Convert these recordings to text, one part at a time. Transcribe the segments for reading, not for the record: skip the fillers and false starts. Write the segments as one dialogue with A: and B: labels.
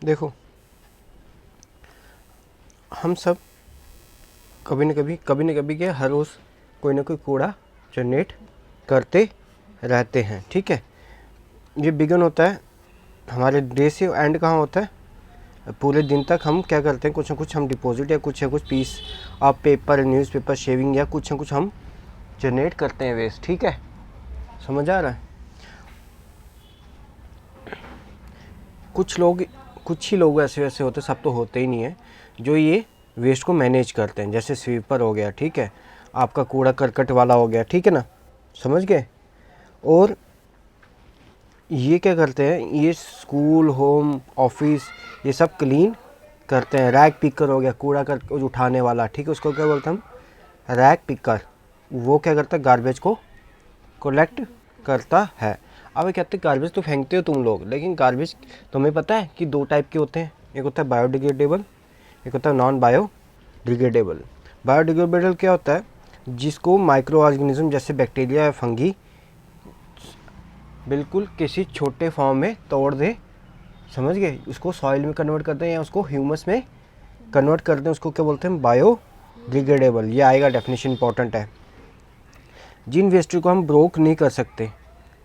A: देखो, हम सब कभी न कभी क्या हर रोज़ कोई ना कोई कूड़ा जनरेट करते रहते हैं, ठीक है। ये बिगन होता है हमारे डे से एंड कहाँ होता है, पूरे दिन तक हम क्या करते हैं, कुछ ना कुछ हम डिपॉजिट या कुछ ना कुछ piece of paper, newspaper, shaving या कुछ ना कुछ हम जनरेट करते हैं वेस्ट, ठीक है। समझ आ रहा है। कुछ ही लोग ऐसे वैसे होते, सब तो होते ही नहीं है, जो ये वेस्ट को मैनेज करते हैं। जैसे स्वीपर हो गया, ठीक है, आपका कूड़ा करकट वाला हो गया, ठीक है ना, समझ गए। और ये क्या करते हैं, ये स्कूल, होम, ऑफिस, ये सब क्लीन करते हैं। रैक पिकर हो गया, कूड़ा कर उठाने वाला, ठीक है, उसको क्या बोलते हैं हम, रैक पिकर। वो क्या करता है, गार्बेज को कलेक्ट करता है। अब ये कहते हैं गार्बेज तो फेंकते हो तुम लोग, लेकिन गार्बेज तुम्हें पता है कि दो टाइप के होते हैं, एक होता है बायोडिग्रेडेबल, एक होता है नॉन बायोडिग्रेडेबल। बायोडिग्रेडेबल क्या होता है, जिसको माइक्रो ऑर्गेनिज्म जैसे बैक्टीरिया या फंगी बिल्कुल किसी छोटे फॉर्म में तोड़ दे, समझ गए, उसको सॉइल में कन्वर्ट करते हैं या उसको ह्यूमस में कन्वर्ट करते हैं, उसको क्या बोलते हैं, बायोडिग्रेडेबल। ये आएगा, डेफिनेशन इंपॉर्टेंट है। जिन वेस्ट को हम ब्रोक नहीं कर सकते,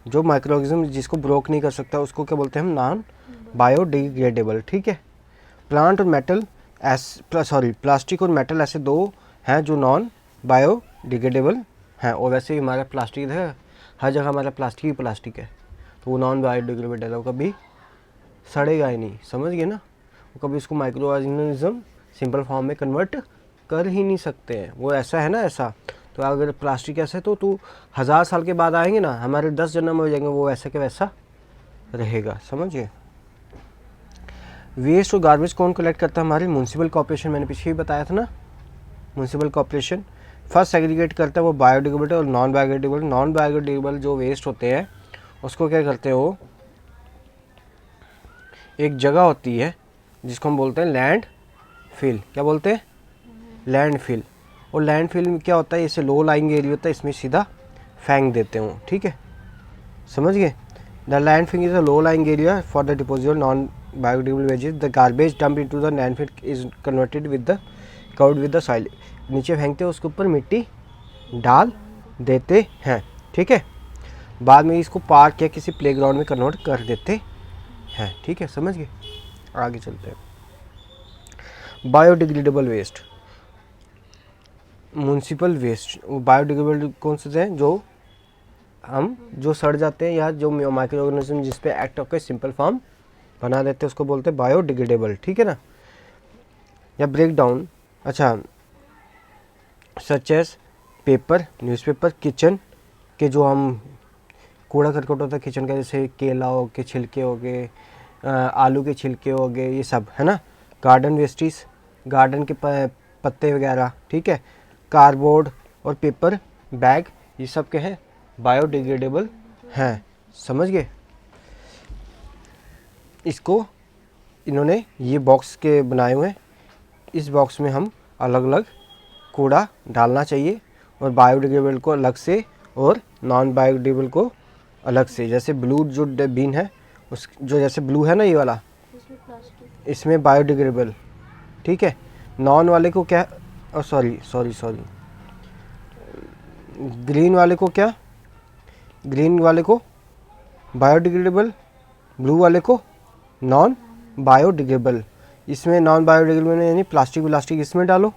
A: जो माइक्रो ऑर्गेनिज्म जिसको ब्रोक नहीं कर सकता, उसको क्या बोलते हैं हम, नॉन बायोडिग्रेडेबल, ठीक है। प्लांट और मेटल प्लास्टिक और मेटल ऐसे दो हैं जो नॉन बायोडिग्रेडेबल हैं। और वैसे ही हमारा प्लास्टिक है, हर जगह हमारा प्लास्टिक ही प्लास्टिक है, तो वो नॉन बायोडिग्रेडेबल है, वो कभी सड़ेगा ही नहीं, समझ गए ना। वो कभी उसको माइक्रो ऑर्गेनिज्म सिंपल फॉर्म में कन्वर्ट कर ही नहीं सकते हैं, वो ऐसा है ना, ऐसा। तो अगर प्लास्टिक ऐसा है तो 1000 साल के बाद आएंगे ना, हमारे 10 जन्म हो जाएंगे, वो ऐसा के वैसा रहेगा, समझिए। वेस्ट और गार्बेज कौन कलेक्ट करता है, हमारी म्यूनसिपल कॉर्पोरेशन, मैंने पीछे ही बताया था ना, म्यूनसिपल कॉर्पोरेशन फर्स्ट सेग्रीगेट करता है, वो बायोडिग्रेडेबल और नॉन बायोडिग्रेडेबल। नॉन बायोडिग्रेडेबल जो वेस्ट होते हैं उसको क्या करते हैं, वो एक जगह होती है जिसको हम बोलते हैं लैंड फिल। क्या बोलते हैं, लैंड फिल। और लैंड फिल में क्या होता है, इसे लो लाइंग एरिया होता है, इसमें सीधा फेंक देते हो, ठीक है, समझ गए। The landfill is a low lying area for the deposit non biodegradable wages. The garbage dump into the landfill is converted with the covered with the soil. नीचे फेंकते हैं, उसके ऊपर मिट्टी डाल देते हैं, ठीक है। बाद में इसको पार्क या किसी प्लेग्राउंड में कन्वर्ट कर देते हैं, ठीक है, समझ गए। आगे चलते हैं। Biodegradable waste, municipal waste, biodegradable कौन से हैं, जो सड़ जाते हैं या जो माइक्रो ऑर्गेनिज्म जिस पे एक्ट होकर सिंपल फॉर्म बना देते हैं, उसको बोलते हैं बायोडिग्रेडेबल, ठीक है ना। या ब्रेक डाउन, अच्छा, such as paper, newspaper, kitchen के जो हम कूड़ा करकट होता है किचन का, जैसे केला हो के छिलके हो गए, आलू के छिलके हो गए, ये सब है ना। गार्डन वेस्टिस, गार्डन के पत्ते वगैरह, ठीक है। कार्डबोर्ड और पेपर बैग, ये सब के हैं, बायोडिग्रेडेबल हैं, समझ गए। इसको इन्होंने ये बॉक्स के बनाए हुए हैं, इस बॉक्स में हम अलग अलग कूड़ा डालना चाहिए, और बायोडिग्रेडेबल को अलग से और नॉन बायोडिग्रेडेबल को अलग से। जैसे ब्लू जो बिन है, उस जो जैसे ब्लू है ना ये वाला, इसमें बायोडिग्रेडेबल, ठीक है। नॉन वाले को क्या, सॉरी ग्रीन वाले को क्या, ग्रीन वाले को बायोडिग्रेडेबल, ब्लू वाले को नॉन बायोडिग्रेडेबल। इसमें नॉन बायोडिग्रेडेबल यानी प्लास्टिक इसमें डालो,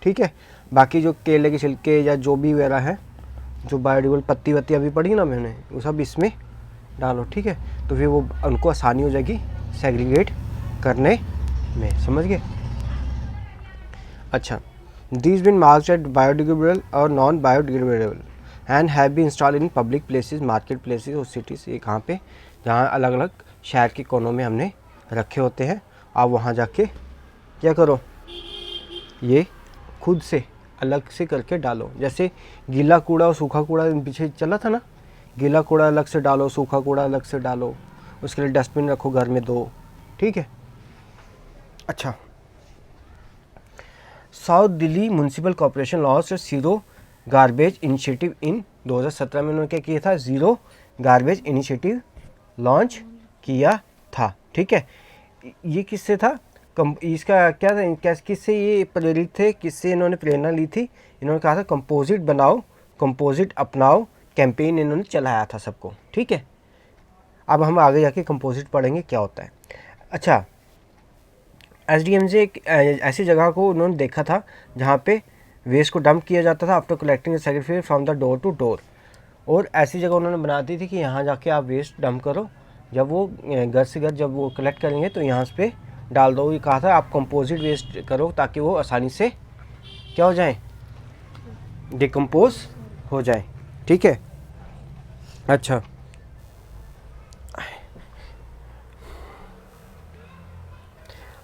A: ठीक है। बाकी जो केले के छिलके या जो भी वगैरह है, जो बायोडिग्रेडेबल पत्ती वत्ती अभी पड़ी ना मैंने, वो सब इसमें डालो, ठीक है। तो फिर वो उनको आसानी हो जाएगी सेग्रीगेट करने में, समझ गए। अच्छा, these bin marked at biodegradable और non biodegradable and have be install in public places, market places और सिटीज़। ये कहाँ पे, जहाँ अलग अलग शहर के कोनों में हमने रखे होते हैं। आप वहाँ जाके क्या करो, ये खुद से अलग से करके डालो। जैसे गीला कूड़ा और सूखा कूड़ा पीछे चला था ना, गीला कूड़ा अलग से डालो, सूखा कूड़ा अलग से डालो, उसके लिए डस्टबिन रखो घर में 2, ठीक है। अच्छा, south Delhi municipal corporation launch zero garbage initiative in 2017 में। उन्होंने क्या किया था, जीरो गार्बेज इनिशिएटिव लॉन्च किया था, ठीक है। ये किससे था, इसका क्या था, किससे ये प्रेरित थे, किससे इन्होंने प्रेरणा ली थी, इन्होंने कहा था कंपोजिट बनाओ, कंपोजिट अपनाओ, कैंपेन इन्होंने चलाया था सबको। ठीक है, अब हम आगे जाके कंपोजिट पढ़ेंगे क्या होता है। अच्छा, एसडीएम से एक ऐसी जगह को उन्होंने देखा था जहाँ पे वेस्ट को डंप किया जाता था after collecting secretary from the door to door, और ऐसी जगह उन्होंने बना दी थी कि यहाँ जाके आप वेस्ट डंप करो, जब वो घर से घर जब वो कलेक्ट करेंगे तो यहाँ पे डाल दो। ये कहा था आप कंपोजिट वेस्ट करो ताकि वो आसानी से क्या हो जाए, डिकम्पोज हो जाए। ठीक है, अच्छा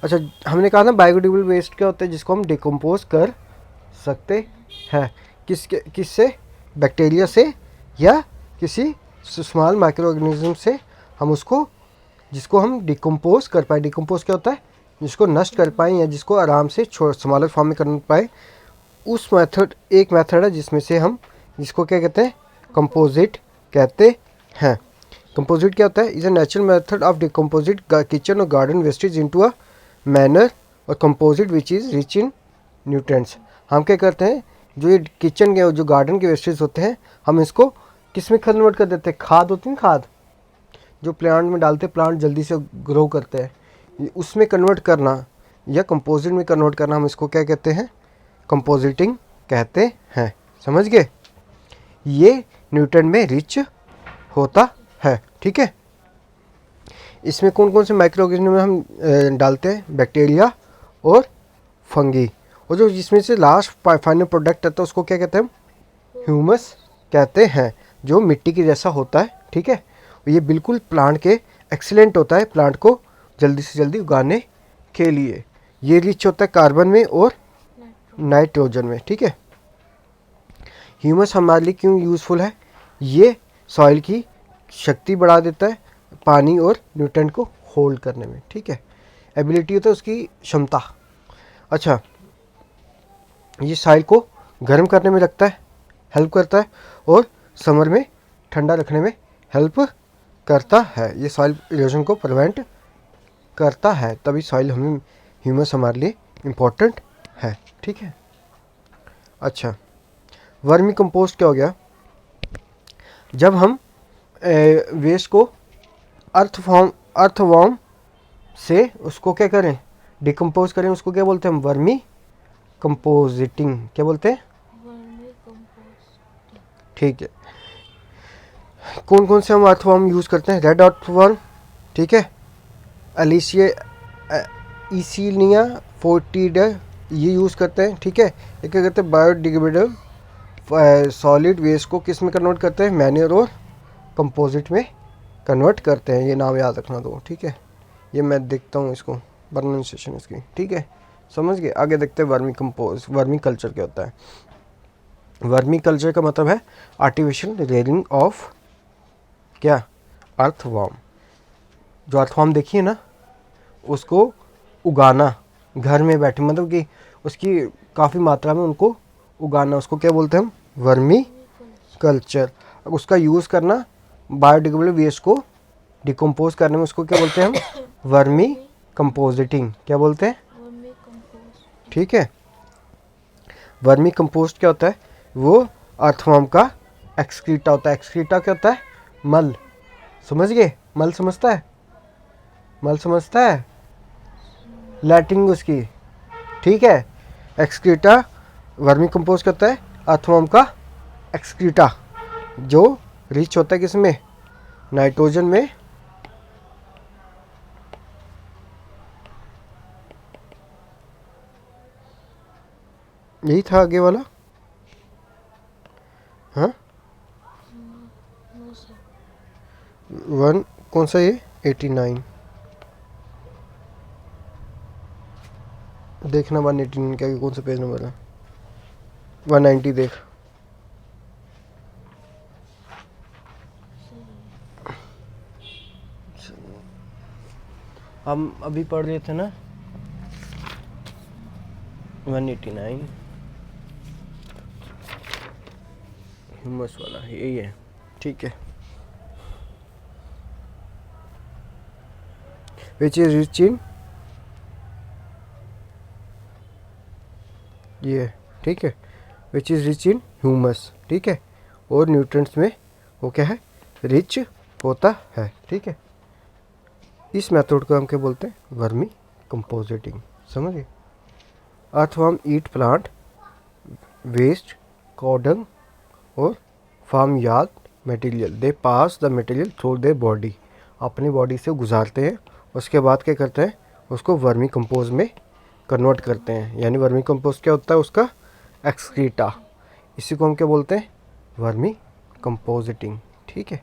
A: अच्छा, हमने कहा ना बायोडिग्रेडेबल वेस्ट क्या होता है, जिसको हम डिकम्पोज कर सकते हैं, किससे, बैक्टीरिया से या किसी स्मॉल माइक्रो ऑर्गेनिज्म से हम उसको, जिसको हम डिकम्पोज कर पाए। डिकम्पोज क्या होता है, जिसको नष्ट कर पाए या जिसको आराम से स्मॉलर फॉर्म में कर पाए, उस मेथड, एक मेथड है जिसमें से हम, जिसको क्या कहते हैं, कंपोजिट कहते हैं। कंपोजिट क्या होता है, is a natural method of decomposite kitchen और garden wastage into a manner और composite which is rich in nutrients. हम क्या करते हैं, जो ये किचन के, जो गार्डन के वेस्टेज होते हैं, हम इसको किस में कन्वर्ट कर देते हैं, खाद होती है, खाद जो प्लांट में डालते हैं, प्लांट जल्दी से ग्रो करते हैं, उसमें कन्वर्ट करना या कंपोजिट में कन्वर्ट करना, हम इसको क्या कहते हैं, कंपोजिटिंग कहते हैं। समझ गए, ये न्यूट्रिएंट में रिच होता है। ठीक है, इसमें कौन कौन से माइक्रो ऑर्गेनिज्म हम डालते हैं, बैक्टीरिया और फंगी, और जो जिसमें से लास्ट फाइनल प्रोडक्ट आता है उसको क्या कहते हैं, ह्यूमस कहते हैं, जो मिट्टी की जैसा होता है। ठीक है, ये बिल्कुल प्लांट के एक्सीलेंट होता है, प्लांट को जल्दी से जल्दी उगाने के लिए। ये रिच होता है कार्बन में और नाइट्रोजन में। ठीक है, ह्यूमस हमारे लिए क्यों यूज़फुल है, ये सॉइल की शक्ति बढ़ा देता है, पानी और न्यूट्रिएंट को होल्ड करने में। ठीक है, एबिलिटी होता है उसकी क्षमता। अच्छा, ये सॉइल को गर्म करने में लगता है, हेल्प करता है, और समर में ठंडा रखने में हेल्प करता है। ये सॉइल इरोजन को प्रिवेंट करता है, तभी सॉइल हमें, ह्यूमस हमारे लिए इम्पोर्टेंट है। ठीक है, अच्छा, वर्मी कंपोस्ट क्या हो गया, जब हम वेस्ट को अर्थवॉर्म से उसको क्या करें, डिकम्पोज करें, उसको क्या बोलते हैं हम, वर्मी कंपोजिटिंग। क्या बोलते हैं, वर्मी कंपोजिटिंग। ठीक है, कौन कौन से हम अर्थवॉर्म यूज़ करते हैं, रेड अर्थवॉर्म, ठीक है, इसीलिया फोर्टिडा, ये यूज़ करते हैं। ठीक है, ये क्या करते हैं, बायोडिग्रेडेबल सॉलिड वेस्ट को किस में कन्वर्ट करते हैं, मैन्योर और कंपोजिट में कन्वर्ट करते हैं। ये नाम याद रखना दो। ठीक है, ये मैं देखता हूँ इसको प्रोनाउंसिएशन इसकी। ठीक है, समझ गए। आगे देखते हैं वर्मी कल्चर क्या होता है। वर्मी कल्चर का मतलब है आर्टिफिशियल रेयरिंग ऑफ क्या, अर्थवॉर्म। जो अर्थवॉर्म देखिए ना, उसको उगाना घर में बैठे, मतलब कि उसकी काफ़ी मात्रा में उनको उगाना, उसको क्या बोलते हैं हम, वर्मी कल्चर। उसका यूज़ करना बायोडिग्रेडेबल वेस्ट को डिकम्पोज करने में, उसको क्या बोलते हैं हम, वर्मी कंपोजिटिंग। क्या बोलते हैं, वर्मी कंपोस्ट। ठीक है, वर्मी कंपोस्ट क्या होता है, वो अर्थवॉर्म का एक्सक्रीटा होता है। एक्सक्रीटा क्या होता है, मल। समझ गए, मल समझता है, मल समझता है, लैटिंग उसकी। ठीक है, एक्सक्रीटा वर्मी कंपोस्ट क्या होता है, अर्थवॉर्म का एक्सक्रीटा, जो रिच होता है किसमें, नाइट्रोजन में, यही था आगे वाला। हाँ, वन कौन सा, ये 89 देखना, 189 क्या, कौन सा पेज नंबर है, 190 देख। हम अभी पढ़ रहे थे ना 189, ह्यूमस वाला यही है। ठीक है, विच इज रिच इन ये है, ठीक है, विच इज़ रिच इन ह्यूमस, ठीक है, और न्यूट्रिएंट्स में वो क्या है, रिच होता है, ठीक है। इस मेथड को हम क्या बोलते हैं, वर्मी कंपोजिटिंग, समझिए। Earthworm eat plant waste, cowdung और farm yard material, they pass the material through their body, अपनी बॉडी से गुजारते हैं, उसके बाद क्या करते हैं, उसको वर्मी कंपोज में कन्वर्ट करते हैं। यानी वर्मी कंपोज क्या होता है, उसका एक्सक्रीटा, इसी को हम क्या बोलते हैं, वर्मी कंपोजिटिंग, ठीक है।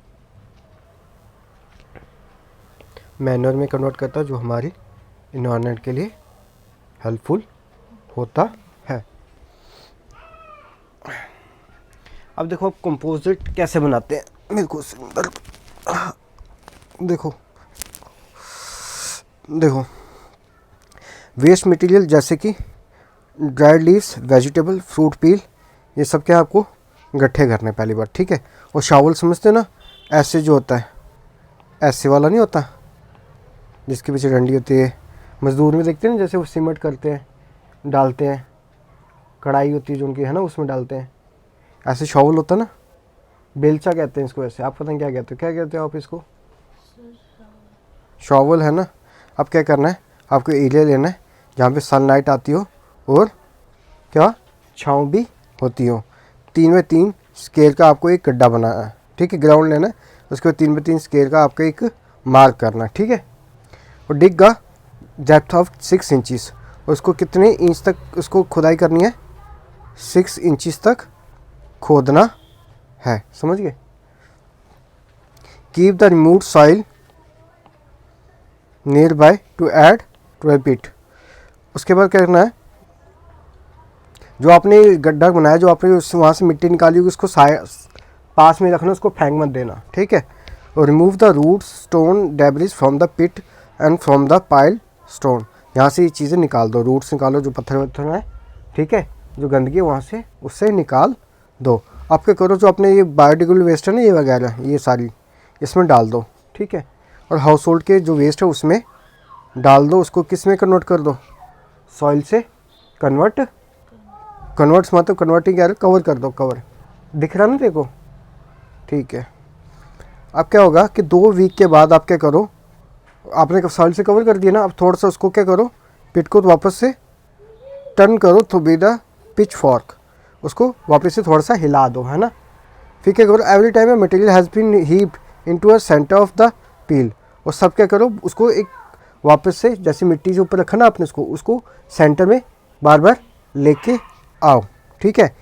A: मैन्योर में कन्वर्ट करता है जो हमारी इन्वायरमेंट के लिए हेल्पफुल होता है। अब देखो आप कंपोजिट कैसे बनाते हैं, मेरे को सिंपल देखो देखो वेस्ट मटेरियल जैसे कि ड्राइड लीव्स, वेजिटेबल, फ्रूट पील, ये सब क्या आपको इकट्ठे करने पहली बार, ठीक है। और शावल समझते हो ना, ऐसे जो होता है, ऐसे वाला नहीं होता जिसके पीछे डंडी होती है, मजदूर में देखते हैं ना, जैसे वो सीमेंट करते हैं, डालते हैं, कढ़ाई होती है जो उनकी है ना, उसमें डालते हैं, ऐसे शावल होता है ना, बेलचा कहते हैं इसको, ऐसे आप पता नहीं क्या कहते हो, क्या कहते हो आप इसको, शॉवल है ना। अब क्या करना है, आपको एरिया लेना है जहाँ पे सनलाइट आती हो और क्या छाँव भी होती हो। 3x3 स्केल का आपको एक गड्ढा बनाना है, ठीक है, ग्राउंड लेना है, उसके बाद 3x3 स्केल का आपको एक मार्क करना है, ठीक है। और डिग का डेप्थ ऑफ 6 इंचज़, उसको कितने इंच तक उसको खुदाई करनी है, 6 इंचज़ तक खोदना है, समझ गए। Keep the removed soil near by to add to a pit, उसके बाद क्या करना है, जो आपने गड्ढा बनाया, जो आपने वहाँ से मिट्टी निकाली होगी, उसको पास में रखना, उसको फेंक मत देना, ठीक है। और remove the root stone debris from the pit and from the pile stone, यहाँ से ये चीज़ें निकाल दो, रूट्स निकालो, जो पत्थर वत्थर है, ठीक है, जो गंदगी है वहाँ से उससे निकाल दो। आप क्या करो, जो अपने ये बायोडिग्रेडेबल वेस्ट है ना, ये वगैरह ये सारी इसमें डाल दो, ठीक है। और हाउस होल्ड के जो वेस्ट है उसमें डाल दो, उसको किस में कन्वर्ट कर दो, सॉइल से कन्वर्ट्स मतलब कन्वर्टिंग क्या है, कवर कर दो, कवर दिख रहा ना देखो, ठीक है। अब क्या होगा कि 2 वीक के बाद आप क्या करो, आपने सॉइल से कवर कर दिया ना, अब थोड़ा सा उसको क्या करो, पिट को वापस से टर्न करो तो बी द पिच फॉर्क, उसको वापस से थोड़ा सा हिला दो, है ना। फिर क्या करो, every time a material has been heap into a centre of the pile, और सब क्या करो, उसको एक वापस से जैसे मिट्टी के ऊपर रखा ना आपने, उसको सेंटर में बार बार लेके आओ, ठीक है।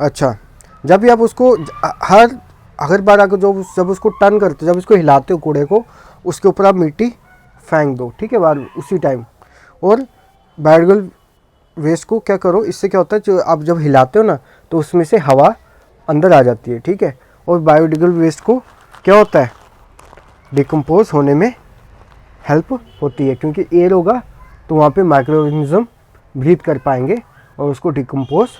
A: अच्छा, जब भी आप उसको हर बार आकर जब उसको टर्न करते हो, जब इसको हिलाते हो कूड़े को, उसके ऊपर आप मिट्टी फेंक दो, ठीक है, बार उसी टाइम। और बायोडिग्रेडेबल वेस्ट को क्या करो, इससे क्या होता है, जो आप जब हिलाते हो ना तो उसमें से हवा अंदर आ जाती है, ठीक है। और बायोडिग्रेडेबल वेस्ट को क्या होता है, डिकम्पोज होने में हेल्प होती है, क्योंकि एयर होगा तो वहाँ पे माइक्रो ऑर्गेनिज्म ब्रीथ कर पाएंगे और उसको डिकम्पोज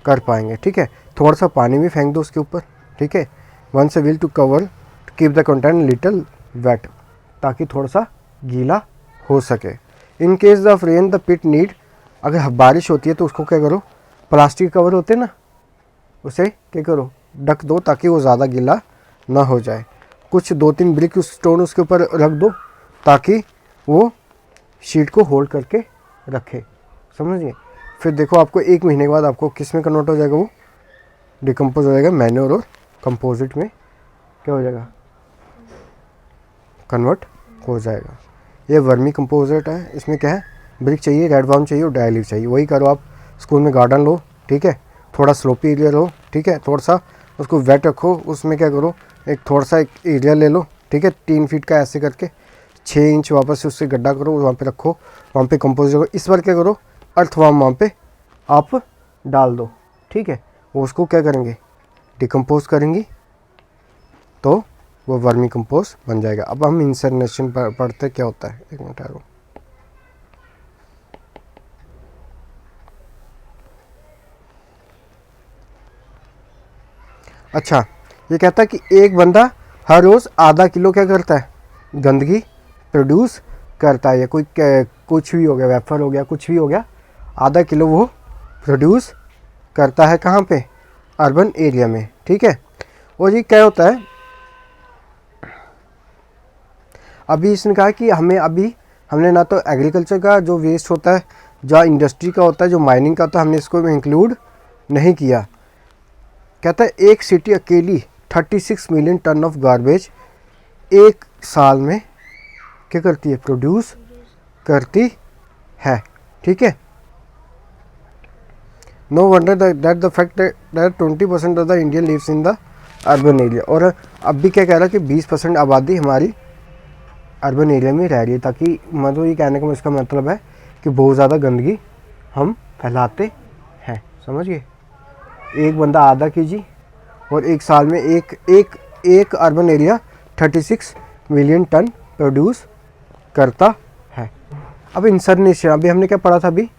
A: कर पाएंगे, ठीक है। थोड़ा सा पानी भी फेंक दो उसके ऊपर, ठीक है। Once a will to cover to keep the content little wet, ताकि थोड़ा सा गीला हो सके। In case of rain the pit need, अगर बारिश होती है तो उसको क्या करो, प्लास्टिक कवर होते हैं ना, उसे क्या करो, ढक दो, ताकि वो ज़्यादा गीला ना हो जाए। कुछ 2-3 ब्रिक स्टोन उसके ऊपर रख दो, ताकि वो शीट को होल्ड करके रखे, समझिए। फिर देखो आपको 1 महीने के बाद आपको किस में कन्वर्ट हो जाएगा, वो डिकम्पोज हो जाएगा, मैन्योर और कंपोजिट में क्या हो जाएगा, कन्वर्ट हो जाएगा। ये वर्मी कंपोजिट है, इसमें क्या है, ब्रिक चाहिए, रेड वार्म चाहिए और ड्राई लीफ चाहिए। वही करो आप, स्कूल में गार्डन लो, ठीक है, थोड़ा स्लोपी एरिया लो, ठीक है, थोड़ा सा उसको वेट रखो, उसमें क्या करो, एक थोड़ा सा एक एरिया ले लो, ठीक है, 3 फीट का ऐसे करके 6 इंच वापस से उससे गड्ढा करो, वहाँ पे रखो, वहाँ पे कंपोज करो। इस बार क्या करो, अर्थवार्म वहाँ पे आप डाल दो, ठीक है, वो उसको क्या करेंगे, डिकम्पोज करेंगी, तो वो वर्मी कंपोज बन जाएगा। अब हम इंसर्नेशन पढ़ते क्या होता है, 1 मिनट आगे। अच्छा, ये कहता है कि एक बंदा हर रोज़ आधा किलो क्या करता है, गंदगी प्रोड्यूस करता है, या कोई कुछ भी हो गया, वेफर हो गया, कुछ भी हो गया, आधा किलो वो प्रोड्यूस करता है कहाँ पे, अर्बन एरिया में, ठीक है। और ये क्या होता है, अभी इसने कहा कि हमने ना तो एग्रीकल्चर का जो वेस्ट होता है, जो इंडस्ट्री का होता है, जो माइनिंग का होता है, हमने इसको इंक्लूड नहीं किया। कहता है एक सिटी अकेली 36 मिलियन टन ऑफ गार्बेज एक साल में क्या करती है, प्रोड्यूस करती है, ठीक है। No wonder that the fact that 20% of the Indian lives in the urban area. और अब भी क्या कह रहा है कि 20% आबादी हमारी अर्बन एरिया में रह रही है, ताकि मतलब ये कहने का इसका मतलब है कि बहुत ज़्यादा गंदगी हम फैलाते हैं, समझ गए। एक बंदा आधा कीजिए और एक साल में एक urban area 36 million ton produce करता है। अब इंसर्नेशन, अभी हमने क्या पढ़ा था, अभी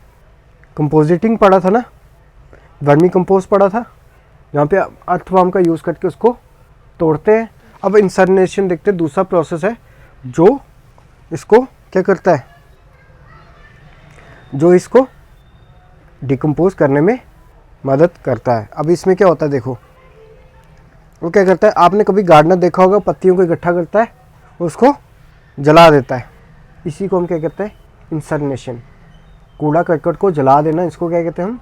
A: कंपोजिटिंग पढ़ा था ना, वर्मी कंपोस्ट पढ़ा था, यहाँ पे अर्थवर्म का यूज़ करके उसको तोड़ते हैं। अब इंसर्नेशन देखते हैं, दूसरा प्रोसेस है जो इसको क्या करता है, जो इसको डिकम्पोज करने में मदद करता है। अब इसमें क्या होता है, देखो वो क्या करता है, आपने कभी गार्डनर देखा होगा, पत्तियों को इकट्ठा करता है, उसको जला देता है, इसी को हम क्या कहते हैं, इंसर्नेशन। कूड़ा करकट को जला देना, इसको क्या कहते हैं हम,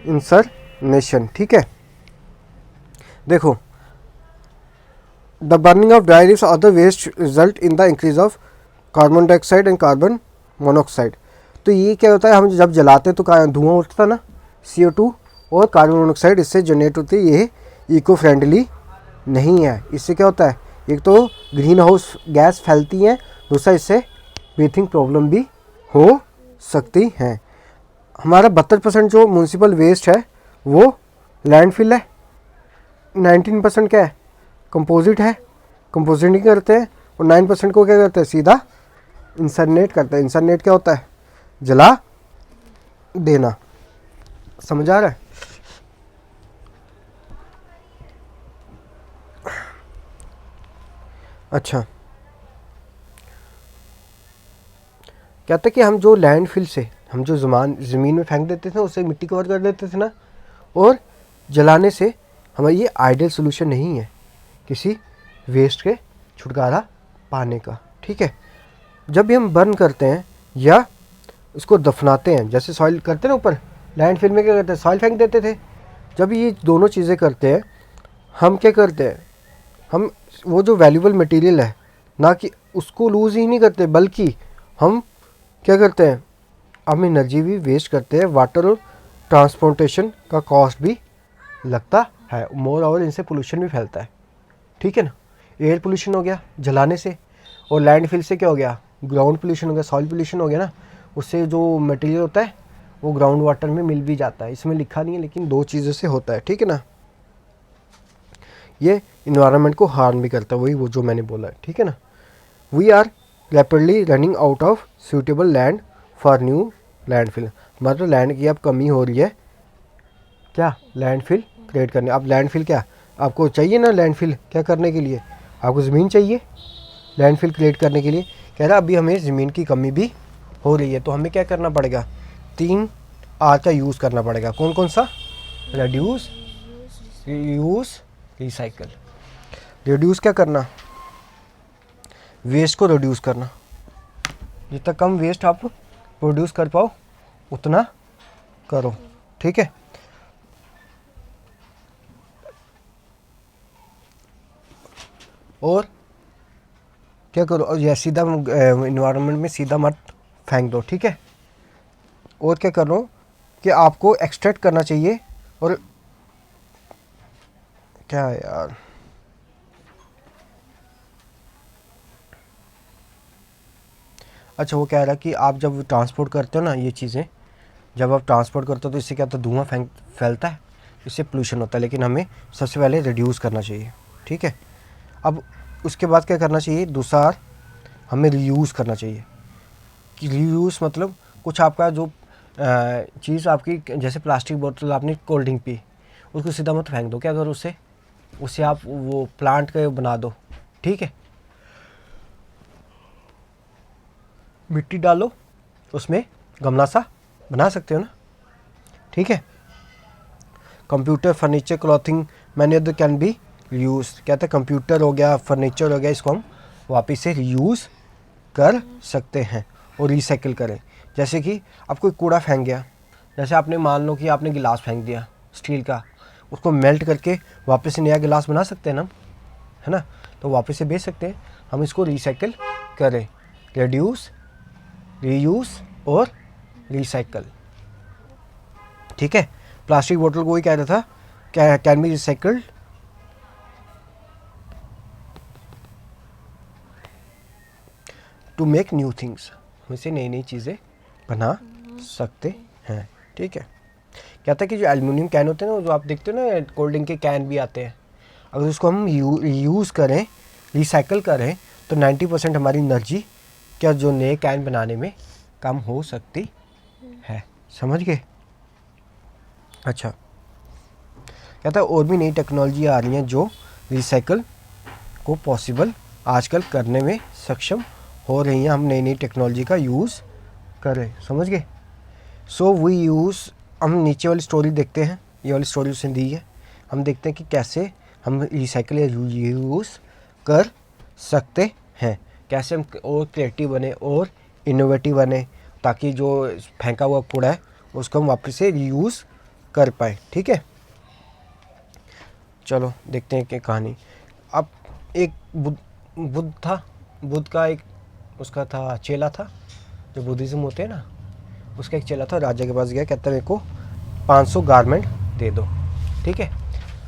A: इंसर्नेशन, ठीक है। देखो, the burning of dry leaves और other waste result in the increase of carbon dioxide and carbon monoxide. तो ये क्या होता है, हम जब जलाते हैं तो धुआं उठता ना, CO2 और कार्बन मोनोऑक्साइड इससे जनरेट होती है। ये इको फ्रेंडली नहीं है। इससे क्या होता है, एक तो ग्रीन हाउस गैस फैलती हैं, दूसरा इससे ब्रीथिंग प्रॉब्लम भी हो सकती हैं। हमारा 72% जो म्यूनसिपल वेस्ट है वो लैंडफिल है, 19% क्या है, कंपोजिट है, कंपोजिट नहीं करते हैं, और 9% को क्या करते हैं, सीधा इंसर्नेट करते हैं। इंसर्नेट क्या होता है, जला देना, समझ आ रहा है। अच्छा, कहते हैं कि हम जो लैंडफिल से हम जो ज़मीन में फेंक देते थे, उससे मिट्टी कवर कर देते थे ना, और जलाने से हमारा ये आइडियल सोल्यूशन नहीं है किसी वेस्ट के छुटकारा पाने का, ठीक है। जब भी हम बर्न करते हैं या उसको दफनाते हैं, जैसे सॉइल करते हैं ना, ऊपर लैंडफिल में क्या करते हैं, सॉइल फेंक देते थे। जब ये दोनों चीज़ें करते हैं, हम क्या करते हैं, हम वो जो वैल्यूबल मटेरियल है ना, कि उसको लूज़ ही नहीं करते, बल्कि हम क्या करते हैं, हम एनर्जी भी वेस्ट करते हैं, वाटर और ट्रांसपोर्टेशन का कॉस्ट भी लगता है, मोर और इनसे पोल्यूशन भी फैलता है, ठीक है ना। एयर पोल्यूशन हो गया जलाने से, और लैंडफिल से क्या हो गया, ग्राउंड पोल्यूशन हो गया, सॉइल पोल्यूशन हो गया ना। उससे जो मटेरियल होता है वो ग्राउंड वाटर में मिल भी जाता है, इसमें लिखा नहीं है लेकिन दो चीज़ों से होता है, ठीक है ना। ये इन्वायरमेंट को हार्म भी करता है, वही वो जो मैंने बोला है, ठीक है ना। We are rapidly running out of suitable land for new landfill. मतलब लैंड की अब कमी हो रही है, क्या, लैंडफिल क्रिएट करने। अब लैंडफिल क्या आपको चाहिए ना, लैंडफिल क्या करने के लिए, आपको ज़मीन चाहिए लैंडफिल क्रिएट करने के लिए। कह रहा अभी हमें ज़मीन की कमी भी हो रही है, तो हमें क्या करना पड़ेगा, 3R का यूज़ करना पड़ेगा। कौन कौन सा, रिड्यूस, रीयूज़, रिसाइकल। रिड्यूस क्या करना, वेस्ट को रिड्यूस करना, जितना कम वेस्ट आप प्रोड्यूस कर पाओ उतना करो, ठीक है। और क्या करो, और यह सीधा इन्वायरमेंट में सीधा मत फेंक दो, ठीक है। और क्या करो कि आपको एक्सट्रैक्ट करना चाहिए, और क्या है यार, अच्छा वो कह रहा कि आप जब ट्रांसपोर्ट करते हो ना ये चीज़ें, जब आप ट्रांसपोर्ट करते हो तो इससे क्या होता है, धुआं फैलता है, इससे पोल्यूशन होता है। लेकिन हमें सबसे पहले रिड्यूस करना चाहिए, ठीक है। अब उसके बाद क्या करना चाहिए, दूसरा हमें रीयूज़ करना चाहिए। कि रीयूज़ मतलब कुछ आपका जो चीज़ आपकी, जैसे प्लास्टिक बोतल आपने कोल्ड ड्रिंक पी, उसको सीधा मत फेंक दो, क्या करो उससे आप वो प्लांट का बना दो, ठीक है। मिट्टी डालो, उसमें गमला सा बना सकते हो ना, ठीक है। Computer, furniture, clothing, many other can be use. कहते हैं कंप्यूटर हो गया, फर्नीचर हो गया, इसको हम वापस से यूज़ कर सकते हैं और रिसाइकिल करें। जैसे कि आप कोई कूड़ा फेंक गया, जैसे आपने मान लो कि आपने गिलास फेंक दिया स्टील का, उसको मेल्ट करके वापस से नया गिलास बना सकते हैं ना, है ना, तो वापस से बेच सकते हैं। हम इसको रिसाइकिल करें, रिड्यूस, रीयूज़ और रिसाइकल, ठीक है। प्लास्टिक बोतल को ही कह रहा था can be recycled to make new things, हम इसे नई नई चीज़ें बना सकते हैं, ठीक है। कहता है कि जो एल्युमिनियम कैन होते हैं ना, जो आप देखते हो ना कोल्ड ड्रिंक के कैन भी आते हैं, अगर उसको हम यूज़ करें, रिसाइकल करें, तो 90% हमारी एनर्जी क्या जो नए कैन बनाने में कम हो सकती है, समझ गए। अच्छा, कहता है और भी नई टेक्नोलॉजी आ रही हैं जो रिसाइकल को पॉसिबल आजकल करने में सक्षम हो रही हैं। हम नई नई टेक्नोलॉजी का यूज़ करें, समझ गए। सो वी यूज़, हम नीचे वाली स्टोरी देखते हैं, ये वाली स्टोरी उसने दी है, हम देखते हैं कि कैसे हम रिसाइकिल या यूज़ कर सकते हैं, कैसे हम और क्रिएटिव बने और इनोवेटिव बने, ताकि जो फेंका हुआ कूड़ा है उसको हम वापस से रीयूज़ कर पाए, ठीक है। चलो देखते हैं कि कहानी। अब एक बुद्ध था, बुद्ध का एक उसका था चेला था, जो बुद्धिज़्म होते हैं ना, उसका एक चेला था, राजा के पास गया, कहता है मेरे को 500 गारमेंट दे दो, ठीक है।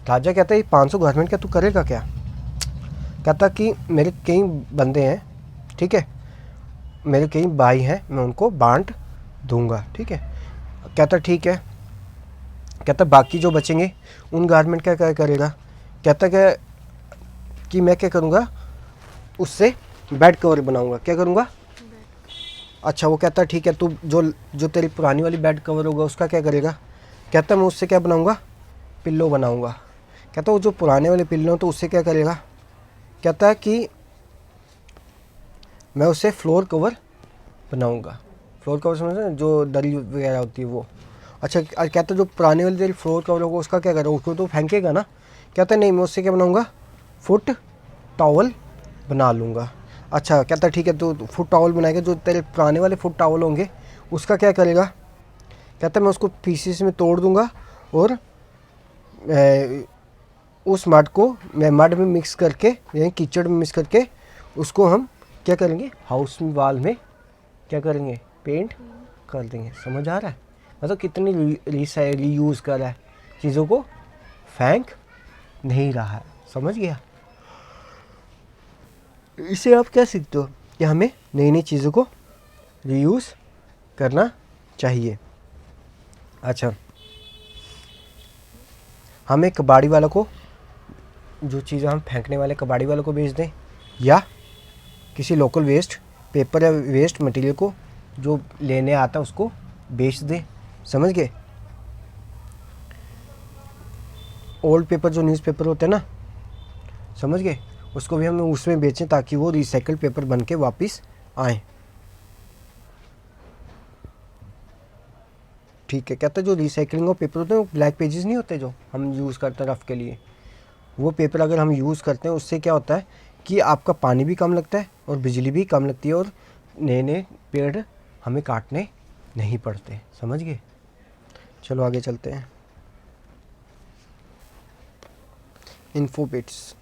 A: राजा कहता है 500 गारमेंट क्या तू करेगा क्या? कहता कि मेरे कई बंदे हैं, ठीक है, मेरे कई भाई हैं, मैं उनको बांट दूंगा, ठीक है। कहता ठीक है। कहता बाकी जो बचेंगे उन गारमेंट का क्या करेगा? कहता कि मैं क्या करूँगा, उससे बेड कवर बनाऊँगा। क्या करूँगा? अच्छा, वो कहता ठीक है, तू जो तेरी पुरानी वाली बेड कवर होगा उसका क्या करेगा? कहता मैं उससे क्या बनाऊँगा, पिल्लो बनाऊँगा। कहता वो जो पुराने वाले पिल्लो तो उससे क्या करेगा? कहता है कि मैं उससे फ्लोर कवर बनाऊँगा। फ्लोर कवर समझ रहे हैं, जो दरी वगैरह होती है वो। अच्छा, कहता जो पुराने वाली तेरी फ्लोर कवर होगा उसका क्या करेगा? उसको तो फेंकेगा ना। कहता नहीं, मैं उससे क्या बनाऊँगा, फुट टॉवल बना लूँगा। अच्छा, कहता ठीक है, तो फुट टॉवल बनाएगा, जो तेरे पुराने वाले फुट टॉवल होंगे उसका क्या करेगा? कहता मैं उसको पीसेस में तोड़ दूँगा और उस मड को मैं मड में मिक्स करके, यानी कीचड़ में मिक्स करके उसको हम क्या करेंगे, हाउस में वाल में क्या करेंगे, पेंट कर देंगे। समझ आ रहा है? मतलब कितनी रीयूज़ कर रहा है, चीज़ों को फेंक नहीं रहा है, समझ गया। इससे आप क्या सीखते हो कि हमें नई नई चीज़ों को रीयूज़ करना चाहिए। अच्छा, हमें कबाड़ी वालों को जो चीज़ें हम फेंकने वाले कबाड़ी वालों को बेच दें, या किसी लोकल वेस्ट पेपर या वेस्ट मटेरियल को जो लेने आता है उसको बेच दें, समझ गए। ओल्ड पेपर जो न्यूज़पेपर होते हैं ना, समझ गए, उसको भी हम उसमें बेचें ताकि वो रिसाइकल्ड पेपर बन के वापस आए, ठीक है। कहता है जो रिसाइकलिंग और पेपर होते हैं वो ब्लैक पेजेस नहीं होते जो हम यूज़ करते हैं रफ़ के लिए, वो पेपर अगर हम यूज़ करते हैं उससे क्या होता है कि आपका पानी भी कम लगता है और बिजली भी कम लगती है और नए नए पेड़ हमें काटने नहीं पड़ते, समझ गए। चलो आगे चलते हैं। Info bits.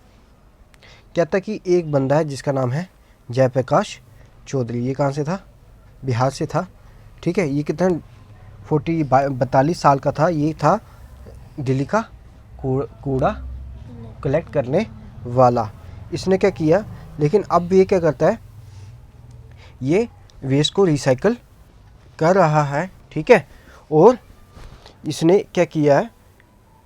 A: कहता कि एक बंदा है जिसका नाम है जयप्रकाश चौधरी। ये कहाँ से था? बिहार से था, ठीक है। ये कितना 42 साल का था। ये था दिल्ली का कूड़ा कलेक्ट करने वाला। इसने क्या किया, लेकिन अब ये क्या करता है, ये वेस्ट को रिसाइकल कर रहा है, ठीक है। और इसने क्या किया है,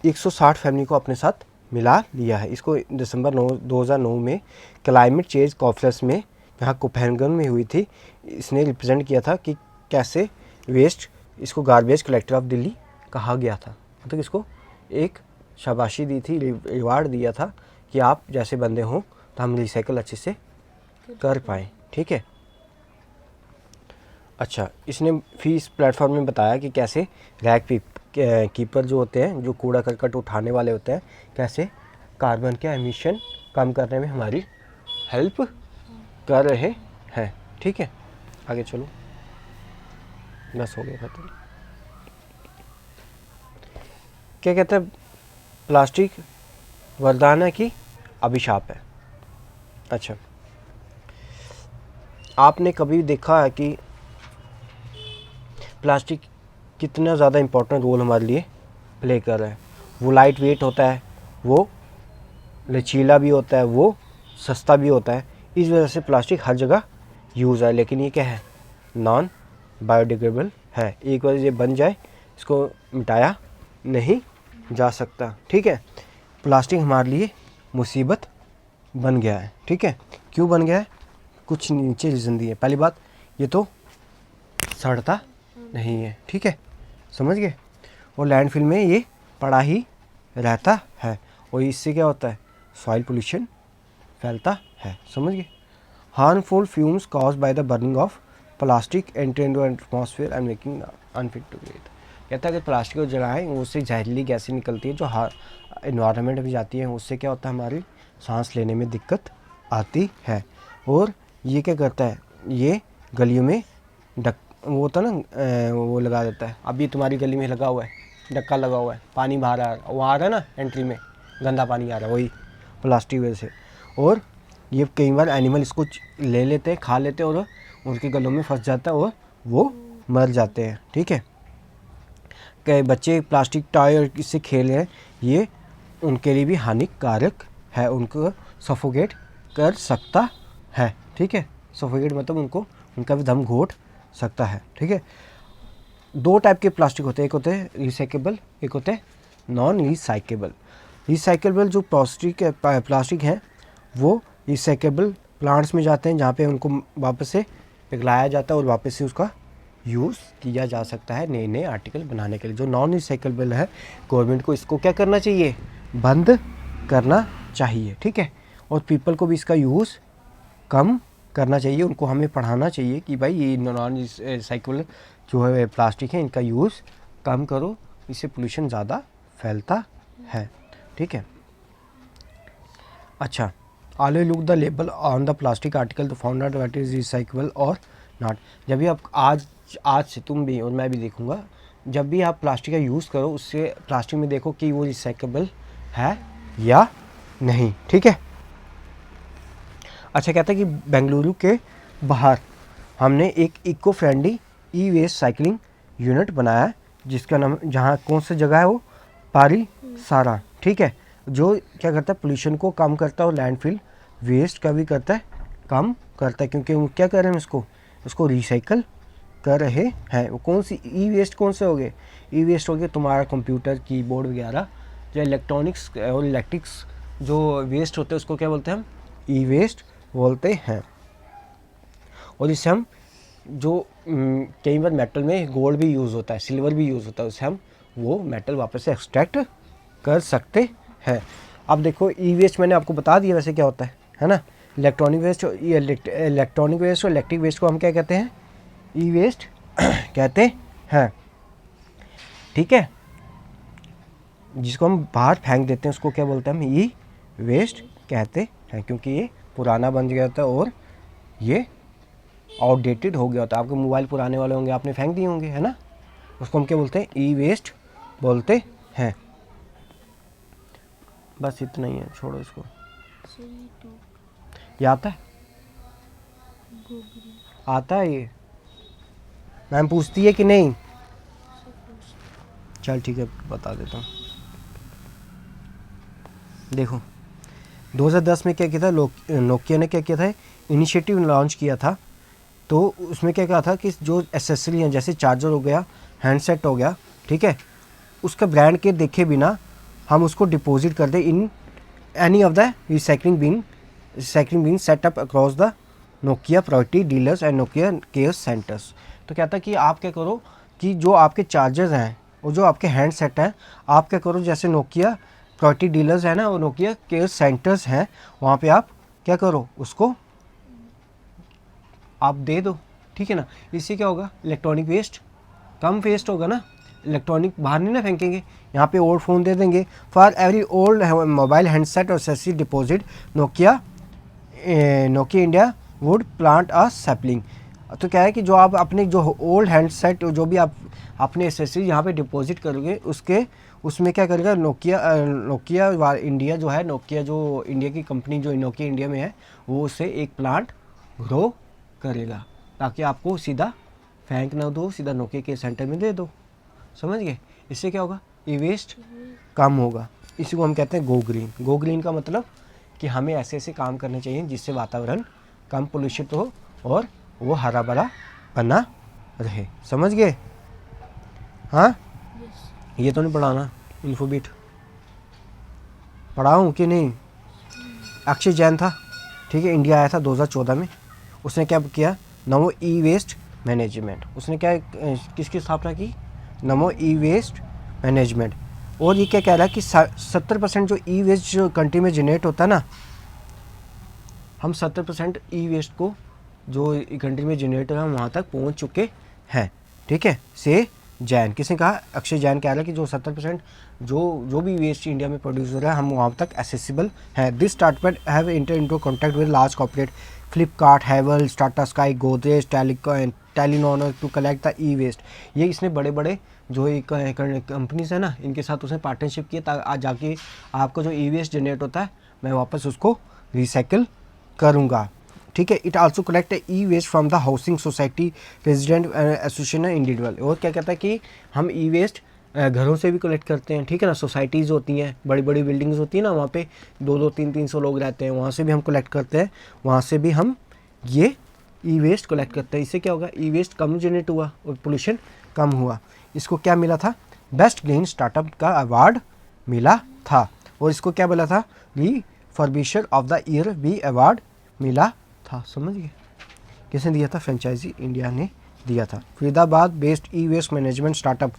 A: 160 फैमिली को अपने साथ मिला लिया है। इसको दिसंबर 2009 में क्लाइमेट चेंज कॉन्फ्रेंस में यहाँ कोपेनहेगन में हुई थी। इसने रिप्रेजेंट किया था कि कैसे वेस्ट, इसको गार्बेज कलेक्टर ऑफ दिल्ली कहा गया था, मतलब इसको एक शाबाशी दी थी, रिवार्ड दिया था कि आप जैसे बंदे हों तो हम रिसाइकल अच्छे से कर पाएँ, ठीक है। अच्छा, इसने फिर इस प्लेटफॉर्म में बताया कि कैसे रैक कीपर जो होते हैं, जो कूड़ा करकट उठाने वाले होते हैं, कैसे कार्बन के एमिशन कम करने में हमारी हेल्प कर रहे हैं। ठीक है, आगे चलो, बस हो गया खत्म। क्या कहते हैं, प्लास्टिक वरदान है कि अभिशाप है। अच्छा, आपने कभी देखा है कि प्लास्टिक कितना ज़्यादा इम्पोर्टेंट रोल हमारे लिए प्ले कर रहा है? वो लाइट वेट होता है, वो लचीला भी होता है, वो सस्ता भी होता है। इस वजह से प्लास्टिक हर जगह यूज़ है। लेकिन ये क्या है, नॉन बायोडिग्रेडेबल है। एक बार ये बन जाए, इसको मिटाया नहीं जा सकता। ठीक है, प्लास्टिक हमारे लिए मुसीबत बन गया है। ठीक है, क्यों बन गया है? कुछ नीचे रीज़न दिए। पहली बात, ये तो सड़ता नहीं है। ठीक है, समझ गए? और लैंडफिल में ये पड़ा ही रहता है, और इससे क्या होता है, सॉइल पोल्यूशन फैलता है। समझ गए? Harmful fumes cause by the burning of plastic enter into atmosphere and making unfit to breathe. कहता है कि प्लास्टिक को जलाएं, उससे जहरीली गैसें निकलती है जो इन्वायरमेंट में जाती है। उससे क्या होता है, हमारी सांस लेने में दिक्कत आती है। और ये क्या करता है, ये गलियों में वो होता है ना, वो लगा देता है। अभी तुम्हारी गली में लगा हुआ है, डक्का लगा हुआ है, पानी बाहर आ रहा है, वो आ रहा है ना एंट्री में, गंदा पानी आ रहा है, वही प्लास्टिक वजह से। और ये कई बार एनिमल इसको ले लेते हैं, खा लेते हैं, और उनके गलों में फंस जाता है और वो मर जाते हैं। ठीक है, कई बच्चे प्लास्टिक टॉय और इससे खेल रहे हैं, ये उनके लिए भी हानिकारक है, उनको सफोकेट कर सकता है। ठीक है, सफोकेट मतलब उनका भी दम घोट सकता है। ठीक है, दो टाइप के प्लास्टिक होते हैं, एक होते हैं रिसाइकेबल, एक होते हैं नॉन रिसाइकेबल। रिसाइकेबल जो प्लास्टिक है वो रिसाइकेबल प्लांट्स में जाते हैं, जहाँ पे उनको वापस से पिघलाया जाता है और वापस से उसका यूज़ किया जा सकता है नए नए आर्टिकल बनाने के लिए। जो नॉन रिसाइकेबल है, गवर्नमेंट को इसको क्या करना चाहिए, बंद करना चाहिए। ठीक है, और पीपल को भी इसका यूज़ कम करना चाहिए। उनको हमें पढ़ाना चाहिए कि भाई ये नॉन रिसाइकेबल जो है प्लास्टिक है, इनका यूज़ कम करो, इससे पोल्यूशन ज़्यादा फैलता है। ठीक है, अच्छा, always look the label on the plastic article to found out what is recyclable और नॉट। जब भी आप आज से तुम भी और मैं भी देखूंगा, जब भी आप प्लास्टिक का यूज़ करो, उससे प्लास्टिक में देखो कि वो रिसाइकेबल है या नहीं। ठीक है, अच्छा, कहता है कि बेंगलुरु के बाहर हमने एक इको फ्रेंडली ई वेस्ट साइकिलिंग यूनिट बनाया है, जिसका नाम, जहाँ कौन सी जगह है वो, पारीसारा। ठीक है, जो क्या करता है, पोल्यूशन को कम करता है और लैंडफिल वेस्ट का भी करता है, कम करता है, क्योंकि वो क्या कर रहे हैं, उसको रिसाइकल कर रहे हैं। वो कौन सी ई वेस्ट, कौन से हो गए, ई वेस्ट हो गए तुम्हारा कंप्यूटर, कीबोर्ड वगैरह, जो इलेक्ट्रॉनिक्स और इलेक्ट्रिक्स जो वेस्ट होते हैं, उसको क्या बोलते हैं हम, ई वेस्ट बोलते हैं। और इससे हम जो कई बार मेटल में गोल्ड भी यूज़ होता है, सिल्वर भी यूज़ होता है, उससे हम वो मेटल वापस से एक्सट्रैक्ट कर सकते हैं। अब देखो, ई वेस्ट मैंने आपको बता दिया वैसे क्या होता है ना। इलेक्ट्रॉनिक वेस्ट, इलेक्ट्रॉनिक वेस्ट और इलेक्ट्रिक वेस्ट को हम क्या कहते हैं, ई वेस्ट कहते हैं। ठीक है, जिसको हम बाहर फेंक देते हैं उसको क्या बोलते हैं, हम ई वेस्ट कहते हैं, क्योंकि ये पुराना बन गया था और ये आउटडेटेड हो गया होता है। आपके मोबाइल पुराने वाले होंगे, आपने फेंक दिए होंगे, है ना, उसको हम क्या बोलते हैं, ई वेस्ट बोलते हैं। बस इतना ही है, छोड़ो इसको। ये आता है, आता है ये, मैम पूछती है कि नहीं? चल ठीक है, बता देता हूँ। देखो, 2010 में क्या किया था, नोकिया ने क्या किया था, इनिशिएटिव लॉन्च किया था। तो उसमें क्या कहा था कि जो एसेसरी हैं, जैसे चार्जर हो गया, हैंडसेट हो गया, ठीक है, उसका ब्रांड के देखे बिना हम उसको डिपॉजिट कर दें in any of the recycling been set up across the Nokia priority dealers and Nokia care centres. तो क्या था कि आप क्या करो कि जो आपके चार्जर्स हैं और जो आपके हैंडसेट हैं, आप क्या करो, जैसे नोकिया प्रायोरिटी डीलर्स है ना और नोकिया केयर सेंटर्स हैं, वहाँ पे आप क्या करो, उसको आप दे दो, ठीक है ना। इससे क्या होगा, इलेक्ट्रॉनिक वेस्ट कम वेस्ट होगा ना, इलेक्ट्रॉनिक बाहर नहीं ना फेंकेंगे, यहाँ पे ओल्ड फ़ोन दे देंगे। For every old mobile handset और accessory deposit Nokia India would plant a sapling. तो क्या है कि जो आप अपने जो ओल्ड हैंडसेट जो भी आप अपने एक्सेसरी यहाँ पे डिपॉजिट करोगे उसमें क्या करेगा नोकिया इंडिया जो है, नोकिया जो इंडिया की कंपनी जो नोकिया इंडिया में है, वो उससे एक प्लांट ग्रो करेगा, ताकि आपको सीधा फेंक ना दो, सीधा नोकिया के सेंटर में दे दो। समझ गए। इससे क्या होगा, ई वेस्ट कम होगा। इसी को हम कहते हैं गो ग्रीन। गो ग्रीन का मतलब कि हमें ऐसे ऐसे काम करने चाहिए जिससे वातावरण कम पोल्यूशित हो और वो हरा भरा बना रहे। समझ गए। हाँ, ये तो नहीं पढ़ाना, इन्फोबीट पढ़ाऊँ कि नहीं। अक्षय जैन था, ठीक है, इंडिया आया था 2014 में। उसने क्या किया, नमो ई वेस्ट मैनेजमेंट। उसने क्या किसकी स्थापना की, नमो ई वेस्ट मैनेजमेंट। और ये क्या कह रहा है कि 70% जो ई वेस्ट जो कंट्री में जनरेट होता है ना, हम 70% ई वेस्ट को जो कंट्री में जनरेट हो रहा है वहाँ तक पहुँच चुके हैं। ठीक है, से जैन, किसने कहा, अक्षय जैन कह रहा है कि जो 70% जो भी वेस्ट इंडिया में प्रोड्यूस हो रहा है हम वहाँ तक एसेसिबल है। This startup have enter into contact with large corporate Flipkart, Havells, Tata Sky, Godrej, Telenor to collect the e waste. ये इसने बड़े बड़े जो कंपनीज है ना, इनके साथ उसने पार्टनरशिप किया ताकि जाके आपका जो ई वेस्ट जनरेट होता है मैं वापस उसको रिसाइकिल करूँगा। ठीक है। It also collect e waste from the housing society, resident association, individual. और क्या कहता है कि हम ई वेस्ट घरों से भी कलेक्ट करते हैं। ठीक है ना, सोसाइटीज़ होती हैं, बड़ी बड़ी बिल्डिंग्स होती हैं ना, वहाँ पे 200-300 लोग रहते हैं, वहाँ से भी हम कलेक्ट करते हैं, वहाँ से भी हम ये ई वेस्ट कलेक्ट करते हैं। इससे क्या होगा, ई वेस्ट कम जनरेट हुआ और पोल्यूशन कम हुआ। इसको क्या मिला था, बेस्ट ग्रीन स्टार्टअप का अवार्ड मिला था। और इसको क्या बोला था, रिफर्बिशर ऑफ द ईयर भी अवार्ड मिला था। समझ गए। किसने दिया था, फ्रेंचाइजी इंडिया ने दिया था। Faridabad based e waste management startup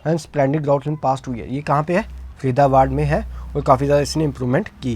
A: and splendid growth in past 2 year. ये कहाँ पे है, फरीदाबाद में है और काफ़ी ज़्यादा इसने इंप्रूवमेंट की है।